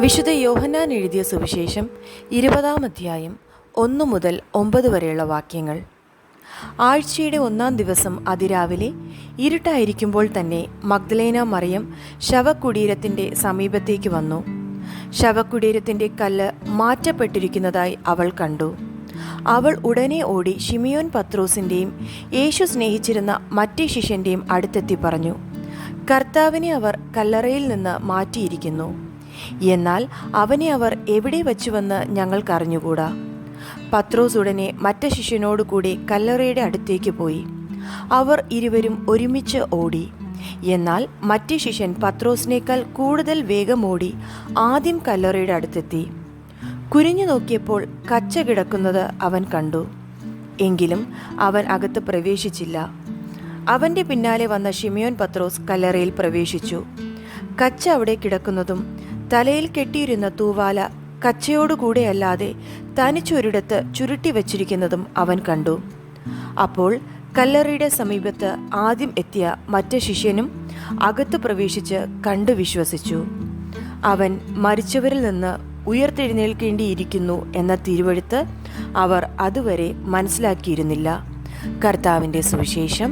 വിശുദ്ധ യോഹന്നാൻ എഴുതിയ സുവിശേഷം 20-ാം അധ്യായം 1 മുതൽ 9 വരെയുള്ള വാക്യങ്ങൾ. ആഴ്ചയുടെ 1-ാം ദിവസം അതിരാവിലെ ഇരുട്ടായിരിക്കുമ്പോൾ തന്നെ മഗ്ദലേന മറിയം ശവകുടീരത്തിൻ്റെ സമീപത്തേക്ക് വന്നു. ശവകുടീരത്തിൻ്റെ കല്ല് മാറ്റപ്പെട്ടിരിക്കുന്നതായി അവൾ കണ്ടു. അവൾ ഉടനെ ഓടി ശിമിയോൻ പത്രോസിൻ്റെയും യേശു സ്നേഹിച്ചിരുന്ന മറ്റേ ശിഷ്യൻ്റെയും അടുത്തെത്തി പറഞ്ഞു, കർത്താവിനെ അവർ കല്ലറയിൽ നിന്ന് മാറ്റിയിരിക്കുന്നു. എന്നാൽ അവനെ അവർ എവിടെ വച്ചുവെന്ന് ഞങ്ങൾക്കറിഞ്ഞുകൂടാ. പത്രോസ് ഉടനെ മറ്റേ ശിഷ്യനോട് കൂടി കല്ലറയുടെ അടുത്തേക്ക് പോയി. അവർ ഇരുവരും ഒരുമിച്ച് ഓടി. എന്നാൽ മറ്റേ ശിഷ്യൻ പത്രോസിനേക്കാൾ കൂടുതൽ വേഗം ഓടി ആദ്യം കല്ലറയുടെ അടുത്തെത്തി. കുനിഞ്ഞു നോക്കിയപ്പോൾ കച്ച കിടക്കുന്നത് അവൻ കണ്ടു. എങ്കിലും അവൻ അകത്ത് പ്രവേശിച്ചില്ല. അവൻ്റെ പിന്നാലെ വന്ന ശിമിയോൻ പത്രോസ് കല്ലറയിൽ പ്രവേശിച്ചു. കച്ച അവിടെ കിടക്കുന്നതും തലയിൽ കെട്ടിയിരുന്ന തൂവാല കച്ചയോടുകൂടെയല്ലാതെ തനിച്ചൊരിടത്ത് ചുരുട്ടി വച്ചിരിക്കുന്നതും അവൻ കണ്ടു. അപ്പോൾ കല്ലറയുടെ സമീപത്ത് ആദ്യം എത്തിയ മറ്റേ ശിഷ്യനും അകത്ത് പ്രവേശിച്ച് കണ്ടു വിശ്വസിച്ചു. അവൻ മരിച്ചവരിൽ നിന്ന് ഉയർത്തെഴുന്നേൽക്കേണ്ടിയിരിക്കുന്നു എന്ന തിരുവെഴുത്ത് അവർ അതുവരെ മനസ്സിലാക്കിയിരുന്നില്ല. കർത്താവിൻ്റെ സുവിശേഷം.